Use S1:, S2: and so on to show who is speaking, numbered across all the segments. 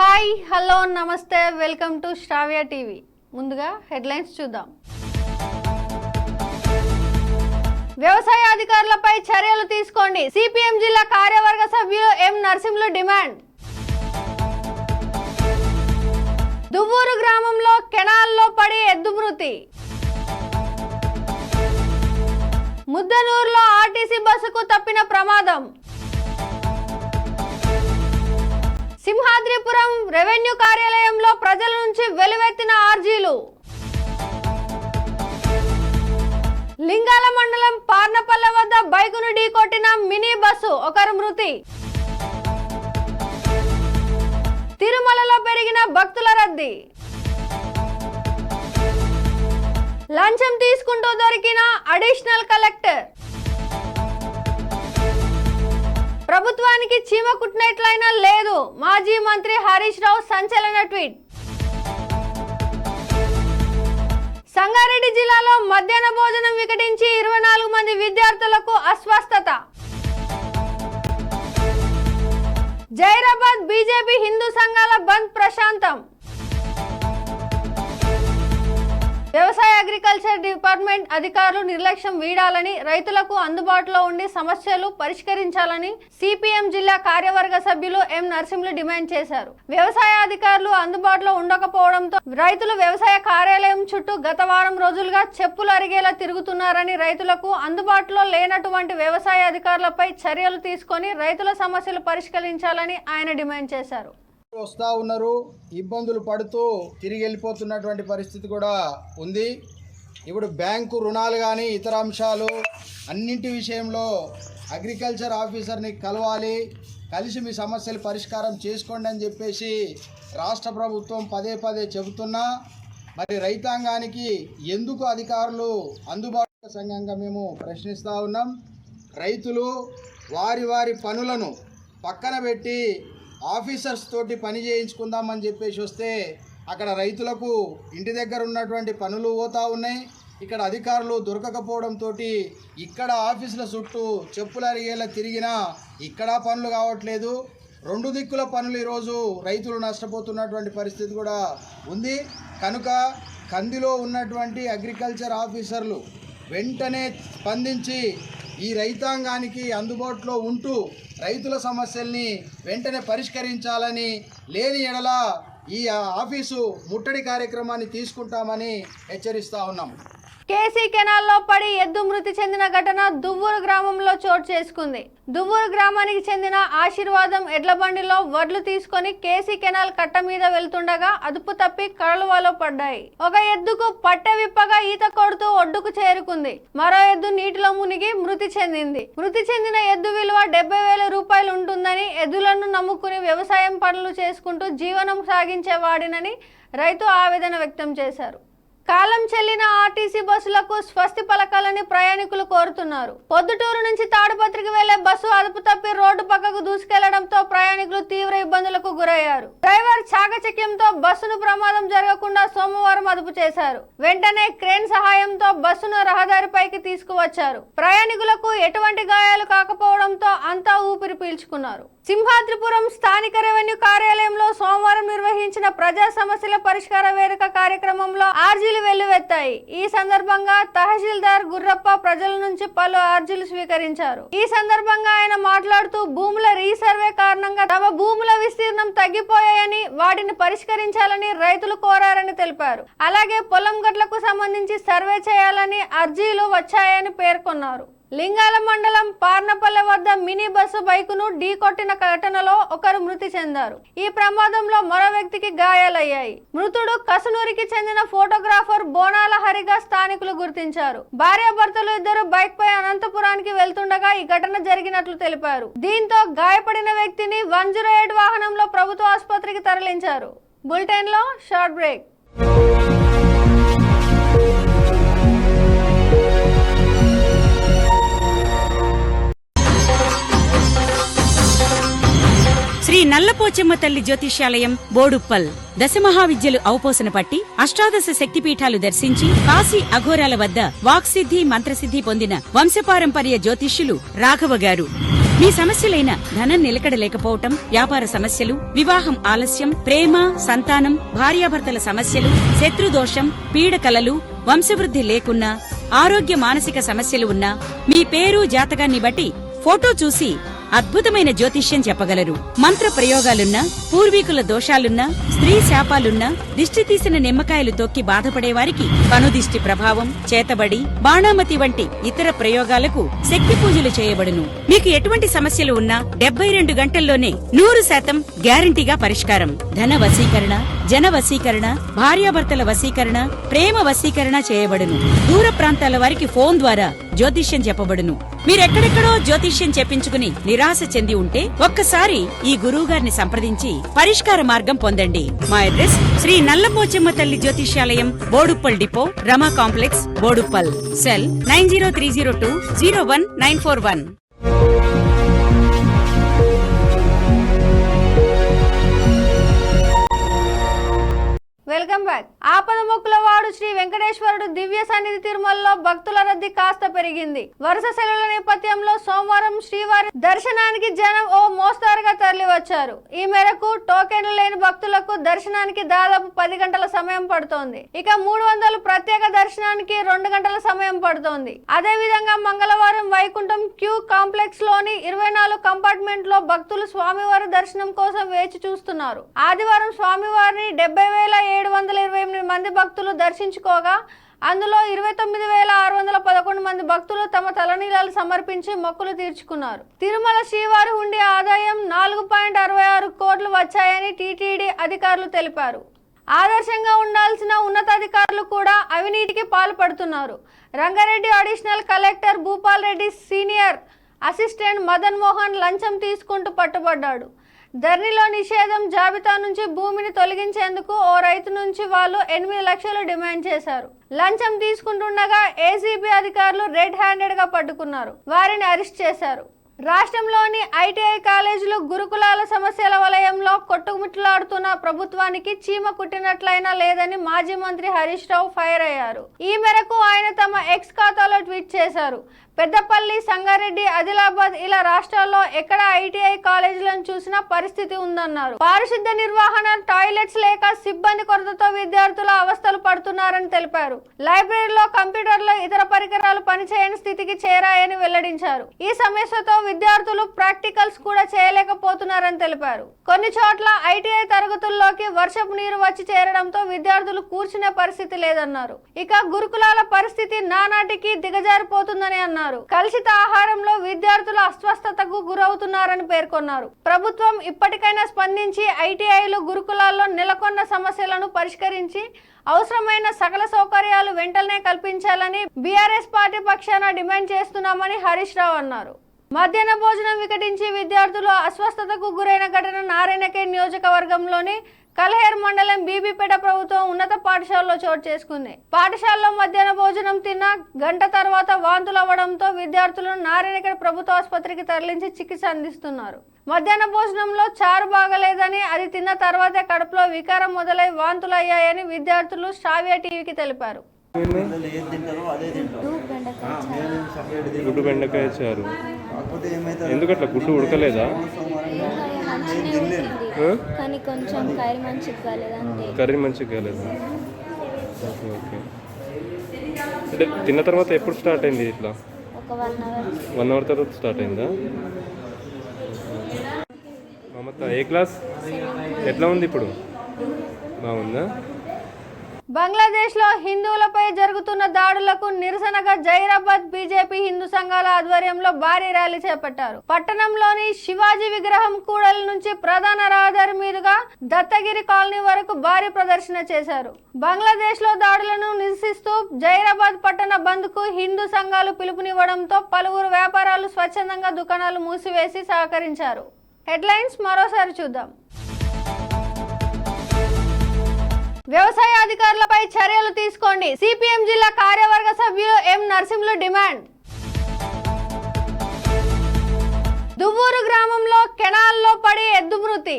S1: Hi hello నమస్తే welcome to Sravya TV. ముందుగా headlines చూద్దాం. వ్యవసాయ అధికారులపై చర్యలు తీసుకోండి, సిపిఎం జిల్లా కార్యవర్గ సభ్యులు ఎం నరసింహులు డిమాండ్. దువ్వూరు గ్రామంలో కెనాల్లో పడి ఎద్దు మృతి. ముద్దనూరులో ఆర్టీసీ బస్సుకు తప్పిన ప్రమాదం. సింహాద్రిపురం రెవెన్యూ కార్యాలయంలో ప్రజల నుంచి వెలువెత్తిన ఆర్జీలు. లింగాల మండలం పార్నపల్లె వద్ద బైకును ఢీకొట్టిన మినీ బస్సు, ఒకరు మృతి. తిరుమలలో పెరిగిన భక్తుల రద్దీ. లంచం తీసుకుంటూ దొరికిన అడిషనల్ కలెక్టర్. ప్రభుత్వానికి చీమ కుట్టినట్లయినా లేదు, మాజీ మంత్రి హరీష్ రావు సంచలన ట్వీట్. సంగారెడ్డి జిల్లాలో మధ్యాహ్న భోజనం వికటించి 24 మంది విద్యార్థులకు అస్వస్థత. జైరాబాద్ బీజేపీ హిందూ సంఘాల బంద్ ప్రశాంతం. వ్యవసాయ అగ్రికల్చర్ డిపార్ట్మెంట్ అధికారులు నిర్లక్ష్యం వీడాలని, రైతులకు అందుబాటులో ఉండి సమస్యలు పరిష్కరించాలని సిపిఎం జిల్లా కార్యవర్గ సభ్యులు ఎం నరసింహులు డిమాండ్ చేశారు. వ్యవసాయ అధికారులు అందుబాటులో ఉండకపోవడంతో రైతులు వ్యవసాయ కార్యాలయం చుట్టూ గత వారం రోజులుగా చెప్పులు అరిగేలా తిరుగుతున్నారని, రైతులకు అందుబాటులో లేనటువంటి వ్యవసాయ అధికారులపై చర్యలు తీసుకొని రైతుల సమస్యలు పరిష్కరించాలని ఆయన డిమాండ్ చేశారు.
S2: వస్తూ ఉన్నారు, ఇబ్బందులు పడుతూ తిరిగి వెళ్ళిపోతున్నటువంటి పరిస్థితి కూడా ఉంది. ఇప్పుడు బ్యాంకు రుణాలు కానీ ఇతర అంశాలు అన్నింటి విషయంలో అగ్రికల్చర్ ఆఫీసర్ని కలవాలి, కలిసి మీ సమస్యలు పరిష్కారం చేసుకోండి అని చెప్పేసి రాష్ట్ర ప్రభుత్వం పదే పదే చెబుతున్నా మరి రైతాంగానికి ఎందుకు అధికారులు అందుబాటు సంఘంగా మేము ప్రశ్నిస్తూ ఉన్నాం. రైతులు వారి వారి పనులను పక్కన పెట్టి ఆఫీసర్స్ తోటి పని చేయించుకుందామని చెప్పేసి వస్తే అక్కడ రైతులకు ఇంటి దగ్గర ఉన్నటువంటి పనులు పోతూ ఉన్నాయి. ఇక్కడ అధికారులు దొరకకపోవడంతో ఇక్కడ ఆఫీసుల చుట్టూ చెప్పులు అరిగేలా తిరిగినా ఇక్కడ పనులు కావట్లేదు. 2 దిక్కుల పనులు ఈరోజు రైతులు నష్టపోతున్నటువంటి పరిస్థితి కూడా ఉంది. కనుక కందిలో ఉన్నటువంటి అగ్రికల్చర్ ఆఫీసర్లు వెంటనే స్పందించి ఈ రైతాంగానికి అందుబాటులో ఉంటూ రైతుల సమస్యల్ని వెంటనే పరిష్కరించాలని, లేని ఎడల ఈ ఆఫీసు ముట్టడి కార్యక్రమాన్ని తీసుకుంటామని హెచ్చరిస్తూ ఉన్నాం.
S1: కేసీ కెనాల్లో పడి ఎద్దు మృతి చెందిన ఘటన దువ్వూరు గ్రామంలో చోటు చేసుకుంది. దువ్వూరు గ్రామానికి చెందిన ఆశీర్వాదం ఎడ్ల బండిలో వడ్లు తీసుకొని కేసీ కెనాల్ కట్ట మీద వెళ్తుండగా అదుపు తప్పి కడలువలో పడ్డాయి. ఒక ఎద్దుకు పట్టె విప్పగా ఈత కొడుతూ ఒడ్డుకు చేరుకుంది. మరో ఎద్దు నీటిలో మునిగి మృతి చెందింది. మృతి చెందిన ఎద్దు విలువ 70,000 రూపాయలు ఉంటుందని, ఎద్దులను నమ్ముకుని వ్యవసాయం పనులు చేసుకుంటూ జీవనం సాగించేవాడినని రైతు ఆవేదన వ్యక్తం చేశారు. కాలం చెల్లిన ఆర్టీసీ బస్సులకు స్వస్తి పలకాలని ప్రయాణికులు కోరుతున్నారు. పొద్దుటూరు నుంచి తాడిపత్రికి వెళ్లే బస్సు అదుపు తప్పి రోడ్డు పక్కకు దూసుకెళ్లడంతో ప్రయాణికులు తీవ్ర ఇబ్బందులకు గురయ్యారు. డ్రైవర్ చాకచక్యంతో బస్సును ప్రమాదం జరగకుండా సోమవారం అదుపు చేశారు. వెంటనే క్రేన్ సహాయంతో బస్సును రహదారిపైకి తీసుకువచ్చారు. ప్రయాణికులకు ఎటువంటి గాయాలు కాకపోవడంతో అంతా ఊపిరి పీల్చుకున్నారు. సింహాద్రిపురం స్థానిక రెవెన్యూ కార్యాలయంలో సోమవారం నిర్వహించిన ప్రజా సమస్యల పరిష్కార వేదిక కార్యక్రమంలో ఆర్జీలు వెల్లువెత్తాయి. ఈ సందర్భంగా తహసీల్దార్ గుర్రప్ప ప్రజల నుంచి పలు ఆర్జీలు స్వీకరించారు. ఈ సందర్భంగా ఆయన మాట్లాడుతూ భూముల రీసర్వే కారణంగా తమ భూముల విస్తీర్ణం తగ్గిపోయాయని, వాటిని పరిష్కరించాలని రైతులు కోరారని తెలిపారు. అలాగే పొలం గట్లకు సంబంధించి సర్వే చేయాలని ఆర్జీలు వచ్చాయని పేర్కొన్నారు. లింగాల మండలం పార్నపల్లె వద్ద మినీ బస్సు బైకును ఢీకొట్టిన ఘటనలో ఒకరు మృతి చెందారు. ఈ ప్రమాదంలో మరో వ్యక్తికి గాయాలయ్యాయి. మృతుడు కసునూరికి చెందిన ఫోటోగ్రాఫర్ బోనాల హరిగా స్థానికులు గుర్తించారు. భార్యాభర్తలు ఇద్దరు బైక్ పై అనంతపురానికి వెళ్తుండగా ఈ ఘటన జరిగినట్లు తెలిపారు. దీంతో గాయపడిన వ్యక్తిని 108 వాహనంలో ప్రభుత్వ ఆసుపత్రికి తరలించారు. బులెటిన్ లో షార్ట్ బ్రేక్.
S3: శ్రీ నల్లపోచెమ్మ తల్లి జ్యోతిష్యాలయం బోడుప్పల్ దశమహావిద్యలు ఔపోసన పట్టి అష్టాదశ శక్తిపీఠాలు దర్శించి కాశీ అఘోరాల వద్ద వాక్సిద్ధి మంత్రసిద్ధి పొందిన వంశపారంపర్య జ్యోతిష్యులు రాఘవ గారు మీ సమస్యలైన ధనం నిలకడ లేకపోవటం, వ్యాపార సమస్యలు, వివాహం ఆలస్యం, ప్రేమ, సంతానం, భార్యాభర్తల సమస్యలు, శత్రుదోషం, పీడకలలు, వంశవృద్ధి లేకున్నా, ఆరోగ్య మానసిక సమస్యలు ఉన్నా, మీ పేరు జాతకాన్ని బట్టి ఫోటో చూసి అద్భుతమైన జ్యోతిష్యం చెప్పగలరు. మంత్ర ప్రయోగాలున్నా, పూర్వీకుల దోషాలున్నా, స్త్రీ శాపాలున్నా, దిష్టి తీసిన నిమ్మకాయలు తొక్కి బాధపడేవారికి కనుదిష్టి ప్రభావం, చేతబడి, బాణామతి వంటి ఇతర ప్రయోగాలకు శక్తి పూజలు చేయబడును. మీకు ఎటువంటి సమస్యలు ఉన్నా 72 గంటల్లోనే 100% గ్యారంటీగా పరిష్కారం. ధన వశీకరణ, జన వశీకరణ, భార్యాభర్తల వశీకరణ, ప్రేమ వశీకరణ చేయబడును. దూర ప్రాంతాల వారికి ఫోన్ ద్వారా జ్యోతిష్యం చెప్పబడును. మీరెక్కడెక్కడో జ్యోతిష్యం చెప్పించుకుని నిరాశ చెంది ఉంటే ఒక్కసారి ఈ గురువుగారిని సంప్రదించి పరిష్కార మార్గం పొందండి. మా అడ్రస్ శ్రీ నల్లపోచమ్మ తల్లి జ్యోతిష్యాలయం, Boduppal depot, Rama complex, Boduppal. Cell 9030201941.
S1: Welcome back. ఆపద మొక్కుల వాడు శ్రీ వెంకటేశ్వరుడు దివ్య సన్నిధి తిరుమలలో భక్తుల రద్దీ కాస్త పెరిగింది. వరుస సెలవుల నేపథ్యంలో సోమవారం శ్రీవారి దర్శనానికి జనం ఓ మోస్తారుగా తరలివచ్చారు. ఈ మేరకు టోకెన్లు లేని భక్తులకు దర్శనానికి దాదాపు 10 గంటల సమయం పడుతోంది. ఇక 300 ప్రత్యేక దర్శనానికి 2 గంటల సమయం పడుతోంది. అదే విధంగా మంగళవారం వైకుంఠం క్యూ కాంప్లెక్స్ లోని 24 కంపార్ట్మెంట్ లో భక్తులు స్వామివారి దర్శనం కోసం వేచి చూస్తున్నారు. ఆదివారం స్వామివారిని 70,728 మంది భక్తులు దర్శించుకోగా అందులో 29,611 మంది భక్తులు తమ తలనీలాలు సమర్పించి మొక్కులు తీర్చుకున్నారు. తిరుమల శ్రీవారి హుండీ ఆదాయం 4.66 కోట్లు వచ్చాయని టీటీడీ అధికారులు తెలిపారు. ఆదర్శంగా ఉండాల్సిన ఉన్నతాధికారులు కూడా అవినీతికి పాల్పడుతున్నారు. Rangareddy additional collector Bhupal Reddy senior assistant Madan Mohan లంచం తీసుకుంటూ పట్టుబడ్డాడు. ధరణిలో నిషేధం జాబితా నుంచి భూమిని తొలగించేందుకు ఓ రైతు నుంచి వాళ్ళు 8 లక్షలు డిమాండ్ చేశారు. లంచం తీసుకుంటుండగా ఏసీబీ అధికారులు రెడ్ హ్యాండెడ్ గా పట్టుకున్నారు. వారిని అరెస్ట్ చేశారు. రాష్ట్రంలోని ఐటీఐ కాలేజీలు గురుకులాల సమస్యల వలయంలో కొట్టుమిట్లాడుతున్న ప్రభుత్వానికి చీమ కుట్టినట్లయినా లేదని మాజీ మంత్రి హరీష్ రావు ఫైర్ అయ్యారు. ఈ మేరకు ఆయన తమ ఎక్స్ ఖాతాలో ట్వీట్ చేశారు. పెద్దపల్లి, సంగారెడ్డి, ఆదిలాబాద్ ఇలా రాష్ట్రాల్లో ఎక్కడ ఐటీఐ కాలేజీలను చూసినా పరిస్థితి ఉందన్నారు. పారిశుద్ధ్య నిర్వహణ, టాయిలెట్స్ లేక సిబ్బంది కొరతతో విద్యార్థులు అవస్థలు పడుతున్నారని తెలిపారు. లైబ్రరీలో కంప్యూటర్లు, ఇతర పరికరాలు పనిచేయని స్థితికి చేరాయని వెల్లడించారు. ఈ సమస్యతో విద్యార్థులు ప్రాక్టికల్స్ కూడా చేయలేకపోతున్నారని తెలిపారు. కొన్ని చోట్ల ఐటీఐ తరగతుల్లోకి వర్షపు నీరు వచ్చి చేరడంతో విద్యార్థులు కూర్చునే పరిస్థితి లేదన్నారు. ఇక గురుకులాల పరిస్థితి నానాటికి దిగజారిపోతుందని అన్నారు. కలుషిత ఆహారంలో విద్యార్థులు అస్వస్థతకు గురవుతున్నారని పేర్కొన్నారు. ప్రభుత్వం ఇప్పటికైనా స్పందించి ఐటీఐలు, గురుకులాల్లో నెలకొన్న సమస్యలను పరిష్కరించి అవసరమైన సకల సౌకర్యాలు వెంటనే కల్పించాలని బీఆర్ఎస్ పార్టీ పక్షాన డిమాండ్ చేస్తున్నామని హరీష్ రావు అన్నారు. మధ్యాహ్న భోజనం వికటించి విద్యార్థులు అస్వస్థతకు గురైన ఘటన నారాయణఖేడ్ నియోజకవర్గంలోని కల్హేర్ మండలం బీబీపేట ప్రభుత్వ ఉన్నత పాఠశాలలో చోటు చేసుకుంది. పాఠశాలలో మధ్యాహ్న భోజనం తిన్న గంట తర్వాత వాంతులు అవ్వడంతో విద్యార్థులను నారాయణఖేడ్ ప్రభుత్వ ఆసుపత్రికి తరలించి చికిత్స అందిస్తున్నారు. మధ్యాహ్న భోజనంలో చారు బాగలేదని, అది తిన్న తర్వాతే కడుపులో వికారం మొదలై వాంతులు అయ్యాయని విద్యార్థులు శ్రావ్య టీవీకి తెలిపారు.
S4: గుడ్డు బెండకాయ చారు. ఎందుకట్లా గుడ్డు ఉడకలేదా?
S5: కానీ కొంచెం కర్రీ మంచిగా కాలేదు.
S4: కర్రీ మంచిగా కాలేదా? Okay okay. అంటే తిన్న తర్వాత ఎప్పుడు స్టార్ట్ అయింది? ఇట్లా
S5: ఒక 1
S4: అవర్ తర్వాత స్టార్ట్ అయిందా? మమత ఏ క్లాస్? ఎట్లా ఉంది ఇప్పుడు? బాగుందా?
S1: బంగ్లాదేశ్లో హిందువులపై జరుగుతున్న దాడులకు నిరసనగా జైరాబాద్ బీజేపీ హిందూ సంఘాల ఆధ్వర్యంలో భారీ ర్యాలీ చేపట్టారు. పట్టణంలోని శివాజీ విగ్రహం కూడలి నుంచి ప్రధాన రహదారి మీదుగా దత్తగిరి కాలనీ వరకు భారీ ప్రదర్శన చేశారు. బంగ్లాదేశ్లో దాడులను నిరసిస్తూ జైరాబాద్ పట్టణ బంద్కు హిందూ సంఘాలు పిలుపునివ్వడంతో పలువురు వ్యాపారాలు స్వచ్ఛందంగా దుకాణాలు మూసివేసి సహకరించారు. హెడ్లైన్స్ మరోసారి చూద్దాం. వ్యవసాయ అధికారులపై చర్యలు తీసుకోండి, సిపిఎం జిల్లా కార్యవర్గ సభ్యులు ఎం నరసింహులు డిమాండ్. దువ్వూరు గ్రామంలో కెనాల్లో పడి ఎద్దు మృతి.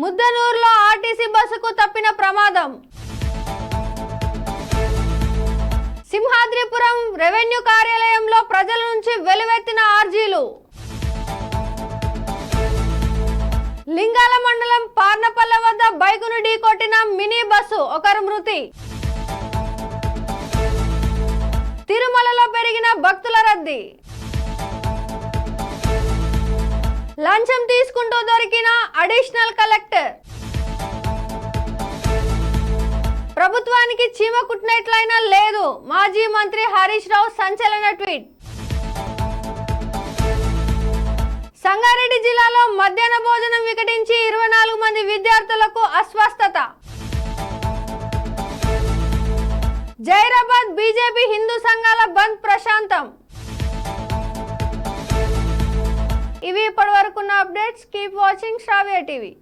S1: ముద్దనూరులో ఆర్టీసీ బస్సుకు తప్పిన ప్రమాదం. సింహాద్రిపురం రెవెన్యూ కార్యాలయంలో ప్రజల నుంచి వెలువెత్తిన ఆర్జీలు. లింగాల మండలం పార్నపల్లె వద్ద బైకును ఢీకొట్టిన మినీ బస్సు, ఒకరు మృతి. తిరుమలలో పెరిగిన భక్తుల రద్దీ. లంచం తీసుకుంటూ దొరికిన అడిషనల్ కలెక్టర్. ప్రభుత్వానికి చీమ కుట్టినట్లయినా లేదు, మాజీ మంత్రి హరీష్ రావు సంచలన ట్వీట్. సంగారెడ్డి జిల్లాలో మధ్యాహ్న భోజనం వికటించి 24 మంది విద్యార్థులకు అస్వస్థత. జైరాబాద్ బీజేపీ హిందూ సంఘాల బంద్ ప్రశాంతం. ఇవి ఇప్పటివరకున్న అప్డేట్స్. కీప్ వాచింగ్ శ్రావ్య టీవీ.